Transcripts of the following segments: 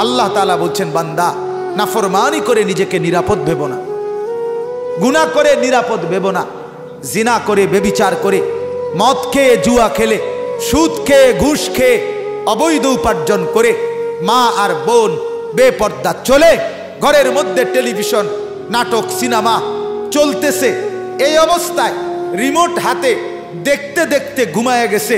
আল্লাহ তাআলা বলছেন, বান্দা নাফরমানি করে নিজেকে নিরাপদ ভেবো না, গুনাহ করে নিরাপদ ভেবো না, জিনা করে, বেবিচার করে, মদ খেয়ে, জুয়া খেলে, সুদ খেয়ে, ঘুষ খেয়ে, অবৈধ উপার্জন করে, মা আর বোন বেপর্দা চলে, ঘরের মধ্যে টেলিভিশন, নাটক, সিনেমা চলতেছে, এই অবস্থায় রিমোট হাতে দেখতে দেখতে ঘুমায় গেছে।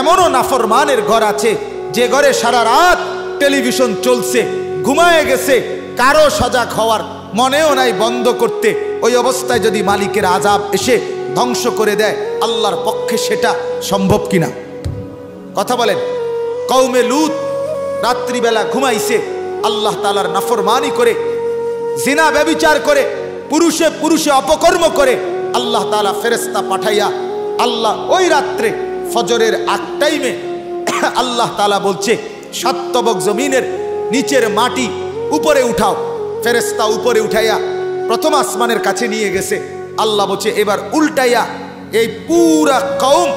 এমনও নাফরমানের ঘর আছে যে ঘরে সারা রাত টেলিভিশন চলছে, ঘুমায় গেছে, কারো সজাগ হওয়ার মনেও নাই বন্ধ করতে। ওই অবস্থায় যদি মালিকের আযাব এসে ধ্বংস করে দেয়, আল্লাহর পক্ষে সেটা সম্ভব কিনা? কথা বলেন। কওমে লূত রাত্রিবেলা ঘুমাইছে, আল্লাহ তাআলার নাফরমানি করে, জিনা ব্যভিচার করে, পুরুষে পুরুষে অপকর্ম করে, আল্লাহ তাআলা ফেরেশতা পাঠাইয়া, আল্লাহ ওই রাত্রে ফজরের আগ টাইমে আল্লাহ তাআলা বলছে, 7 তবক জমিনের নিচের মাটি উপরে উঠাও। ফেরেশতা উপরে উঠাইয়া প্রথম আসমানের কাছে নিয়ে গেছে। আল্লাহ বলছে, এবার উল্টাইয়া এই পুরা কওম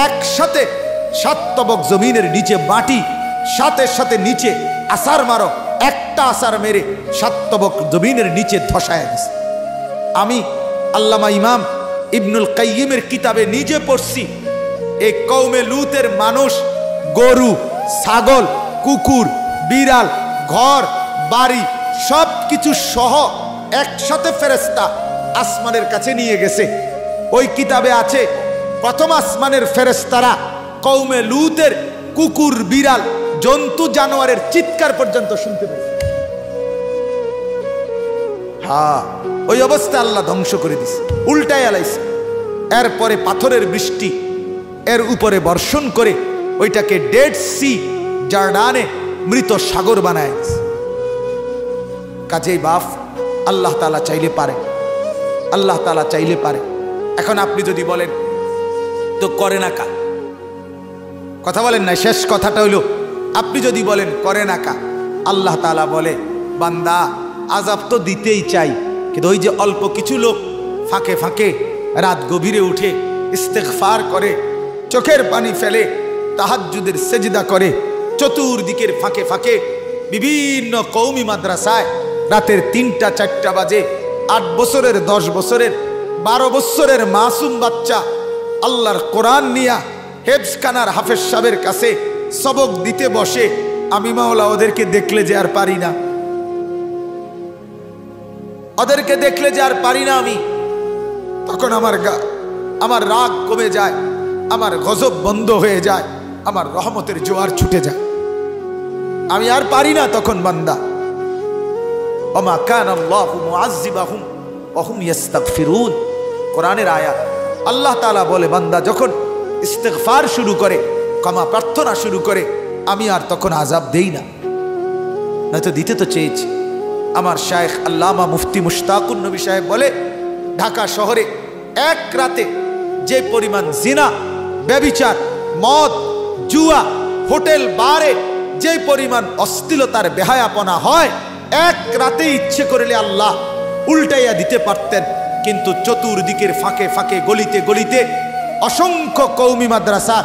একসাথে 7 তবক জমিনের নিচে মাটি, সাথে সাথে নিচে আসার মারো, একটা আসার মেরে 7 তবক জমিনের নিচে ধসায় গেছে। আমি আল্লামা ইমাম ইবনুল কাইয়িমের কিতাবে নিজে পড়ছি, এই কওমে লূতের মানুষ গরু, ছাগল, কুকুর, বিড়াল, ঘর বাড়ি সব কিছু সহ একসাথে ফেরেশতা আসমানের কাছে নিয়ে গেছে। ওই কিতাবে আছে, প্রথম আসমানের ফেরেশতারা কওমে লূতের কুকুর, বিড়াল, জন্তু জানোয়ারের চিৎকার পর্যন্ত শুনতে পেয়েছে। হ্যাঁ, ওই অবস্থায় আল্লাহ ধ্বংস করে দিছে, উল্টায় আলাইছে। এরপরে পাথরের বৃষ্টি এর উপরে বর্ষণ করে ওইটাকে ডেড সি, জর্ডানে মৃত সাগর বানায় দিছে। কাজেই বাপ, আল্লাহ তাআলা চাইলে পারে, আল্লাহ তাআলা চাইলে পারে। এখন আপনি যদি বলেন তো করে না কা, কথা বলেন না, শেষ কথাটা হইল, আপনি যদি বলেন করে না কা, আল্লাহ তাআলা বলে, বান্দা আযাব তো দিতেই চাই, কিন্তু ওই যে অল্প কিছু লোক ফাঁকে ফাঁকে রাত গভীরে উঠে ইস্তেগফার করে, চোখের পানি ফেলে, তাহাজ্জুদের সেজদা করে, চতুর্দিকের ফাঁকে ফাঁকে বিভিন্ন কওমি মাদ্রাসায় রাতের 3টা 4টা বাজে 8 বছরের, 10 বছরের, 12 বছরের মাসুম বাচ্চা আল্লাহর কোরআন নিয়া হেফজখানার হাফেজ সাহেবের কাছে সবক দিতে বসে, আমি মাওলা ওদেরকে দেখলে যে আর পারি না, ওদেরকে দেখলে যে আর পারি না আমি, তখন আমার রাগ কমে যায়, আমার গজব বন্ধ হয়ে যায়, আমার রহমতের জোয়ার ছুটে যায়, আমি আর পারি না তখন। বান্দা, ওমা কানাল্লাহু মুআযযিবাহুম ওয়া হুম ইস্তাগফিরুন, কোরআনের আয়াত। আল্লাহ তাআলা বলে, বান্দা যখন ইস্তেগফার শুরু করে, ক্ষমা প্রার্থনা শুরু করে, আমি আর তখন আযাব দেই না, নয়তো দিতে তো চেয়েছি। আমার শায়েখ আল্লামা মুফতি মুশতাকুন নবী সাহেব বলে, ঢাকা শহরে এক রাতে যে পরিমাণ জিনা, ব্যভিচার, মদ, জুয়া, হোটেল বারে যে পরিমাণ অশ্লীলতার বেহায়াপনা হয়, এক রাতে ইচ্ছে করলে আল্লাহ উল্টাইয়া দিতে পারতেন। কিন্তু চতুর্দিকের ফাঁকে ফাঁকে, গলিতে গলিতে অসংখ্য কওমি মাদ্রাসা,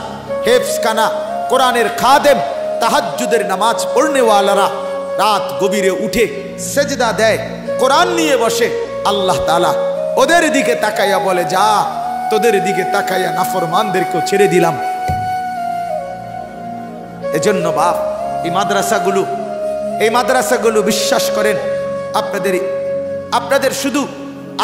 হেফজখানা, কোরআনের খাদেম, তাহাজ্জুদের নামাজ পড়নেওয়ালারা রাত গভীরে উঠে সেজদা দেয়, কোরআন নিয়ে বসে। আল্লাহ তাআলা ওদের দিকে তাকাইয়া বলে, যা, তোদের দিকে তাকাইয়া নাফরমানদেরকেও ছেড়ে দিলাম। এজন্য বাপ, এই মাদ্রাসাগুলো বিশ্বাস করেন, আপনাদের শুধু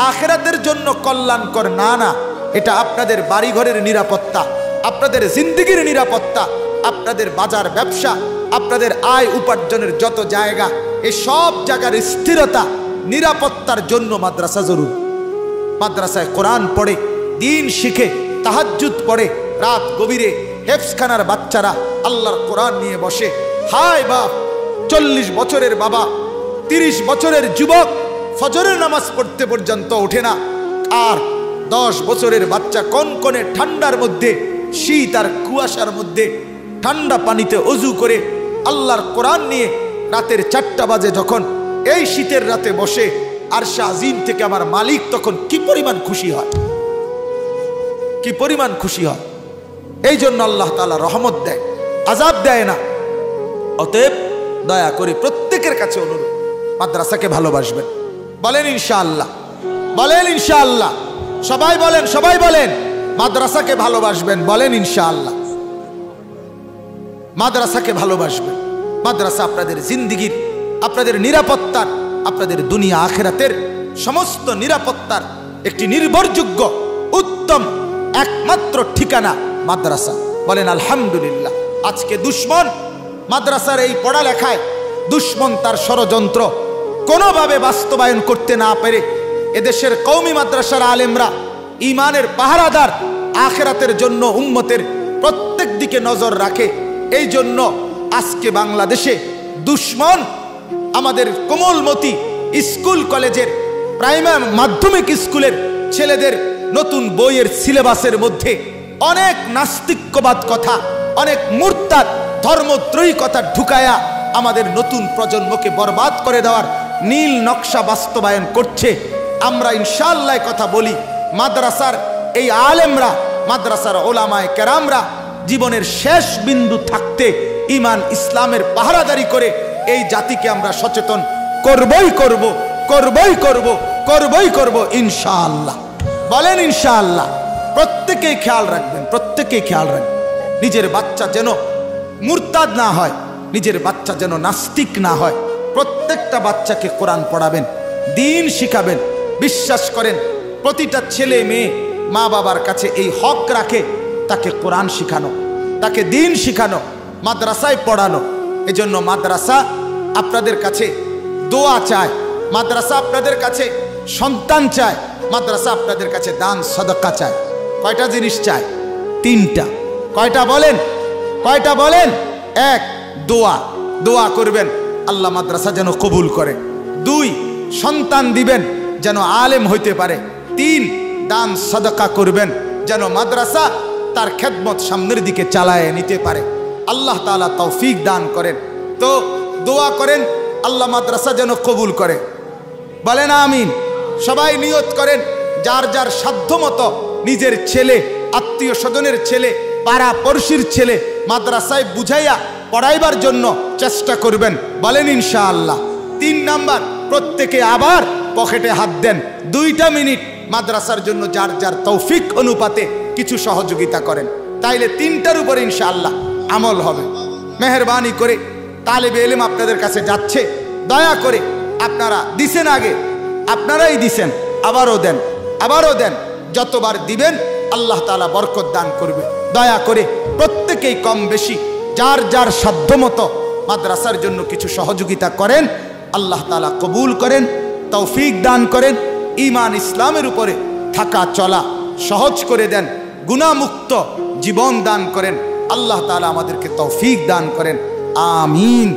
আখিরাতের জন্য কল্যাণকর না, না, এটা আপনাদের বাড়িঘরের নিরাপত্তা, আপনাদের জিন্দেগির নিরাপত্তা, আপনাদের বাজার ব্যবসা, আপনাদের আয় উপার্জনের যত জায়গা, এই সব জায়গার স্থিরতা, নিরাপত্তার জন্য মাদ্রাসা জরুরি। মাদ্রাসায় কোরআন পড়ে, দিন শিখে, তাহাজ্জুদ পড়ে, রাত গভীরে হেফজখানার বাচ্চারা আল্লাহর কোরআন নিয়ে বসে। হায় বাপ, 40 বছরের বাবা, 30 বছরের যুবক ফজরের নামাজ পড়তে পর্যন্ত ওঠে না, আর 10 বছরের বাচ্চা কনকনে ঠান্ডার মধ্যে, শীত আর কুয়াশার মধ্যে ঠান্ডা পানিতে ওযু করে আল্লাহর কোরআন নিয়ে রাতের 4টা বাজে যখন এই শীতের রাতে বসে, আরশে আজিম থেকে আমার মালিক তখন কি পরিমাণ খুশি হয়, কি পরিমাণ খুশি হয়। এই জন্য আল্লাহ তাআলা রহমত দেয়, আযাব দেয় না। অতএব দয়া করে প্রত্যেকের কাছে অনুরোধ, মাদ্রাসাকে ভালোবাসবেন। বলেন ইনশাআল্লাহ, বলেন ইনশাআল্লাহ, সবাই বলেন, সবাই বলেন মাদ্রাসাকে ভালোবাসবেন। বলেন ইনশাআল্লাহ, মাদ্রাসাকে ভালোবাসবেন। মাদ্রাসা আপনাদের জিন্দিগির, আপনাদের নিরাপত্তার, আপনাদের দুনিয়া আখিরাতের সমস্ত নিরাপত্তার একটি নির্ভরযোগ্য উত্তম একমাত্র ঠিকানা মাদ্রাসা। বলেন আলহামদুলিল্লাহ। আজকে দুশ্মন মাদ্রাসার এই পড়ালেখায়, দুশ্মন তার ষড়যন্ত্র কোনোভাবে বাস্তবায়ন করতে না পেরে এদেশের কওমি মাদ্রাসার আলেমরা ঈমানের পাহারাদার, আখিরাতের জন্য উম্মতের প্রত্যেক দিকে নজর রাখে। এই জন্য আজকে বাংলাদেশে দুশ্মন আমাদের কোমলমতি স্কুল কলেজের, প্রাইমারি মাধ্যমিক স্কুলের ছেলেদের নতুন বইয়ের সিলেবাসের মধ্যে অনেক নাস্তিক্যবাদ কথা, অনেক মুরতাদ ধর্মদ্রোহী কথা ঢুকায়া আমাদের নতুন প্রজন্মকে বরবাদ করে দেওয়ার নীল নকশা বাস্তবায়ন করছে। আমরা ইনশাআল্লাহ কথা বলি, মাদ্রাসার এই আলেমরা, মাদ্রাসার ওলামায়ে কেরামরা জীবনের শেষ বিন্দু থাকতে ঈমান ইসলামের পাহারাদারি করে এই জাতিকে আমরা সচেতন করবই করব, করবই করব, করবই করব ইনশাআল্লাহ। বলেন ইনশাআল্লাহ। প্রত্যেকেই খেয়াল রাখবেন, প্রত্যেকেই খেয়াল রাখবেন নিজের বাচ্চা যেন মুরতাদ না হয়, নিজের বাচ্চা যেন নাস্তিক না হয়। প্রত্যেকটা বাচ্চাকে কোরআন পড়াবেন, দ্বীন শিখাবেন। বিশ্বাস করেন প্রতিটা ছেলে মেয়ে মা বাবার কাছে এই হক রাখে তাকে কোরআন শিখানো, তাকে দ্বীন শিখানো, মাদ্রাসায় পড়ানো। এজন্য মাদ্রাসা আপনাদের কাছে দোয়া চায়, মাদ্রাসা আপনাদের কাছে সন্তান চায়, মাদ্রাসা আপনাদের কাছে দান সদকা চায়। কয়টা জিনিস চায়? তিনটা। কয়টা বলেন? কয়টা বলেন? এক, দোয়া, দোয়া করবেন আল্লাহ মাদ্রাসা যেন কবুল করে। দুই, সন্তান দিবেন যেন আলেম হইতে পারে। তিন, দান সদকা করবেন যেন মাদ্রাসা তার খেদমত সামনের দিকে চালায় নিতে পারে। আল্লাহ তাআলা তৌফিক দান করেন। তো দোয়া করেন আল্লাহ মাদ্রাসা যেন কবুল করে। বলেন আমিন। সবাই নিয়ত করেন যার যার সাধ্যমতো নিজের ছেলে, আত্মীয় স্বজনের ছেলে, পাড়া পড়শির ছেলে মাদ্রাসায় বুঝাইয়া পড়াইবার জন্য চেষ্টা করবেন। বলেন ইনশাআল্লাহ। 3 নাম্বার, প্রত্যেকে আবার পকেটে হাত দেন। 2টা মিনিট মাদ্রাসার জন্য যার যার তৌফিক অনুপাতে কিছু সহযোগিতা করেন, তাইলে 3টার উপরে ইনশাআল্লাহ আমল হবে। মেহেরবানি করে তালেবে ইলম আপনাদের কাছে যাচ্ছে, দয়া করে আপনারা দিছেন, আগে আপনারাই দিছেন, আবারও দেন, আবারও দেন। যতবার দিবেন আল্লাহ তাআলা বরকত দান করবে। দয়া করে প্রত্যেকেই কম বেশি যার যার সাধ্যমতো মাদ্রাসার জন্য কিছু সহযোগিতা করেন। আল্লাহ তাআলা কবুল করেন, তৌফিক দান করেন, ঈমান ইসলামের উপরে থাকা চলা সহজ করে দেন, গুনাহমুক্ত জীবন দান করেন। আল্লাহ তাআলা আমাদেরকে তৌফিক দান করেন। আমিন।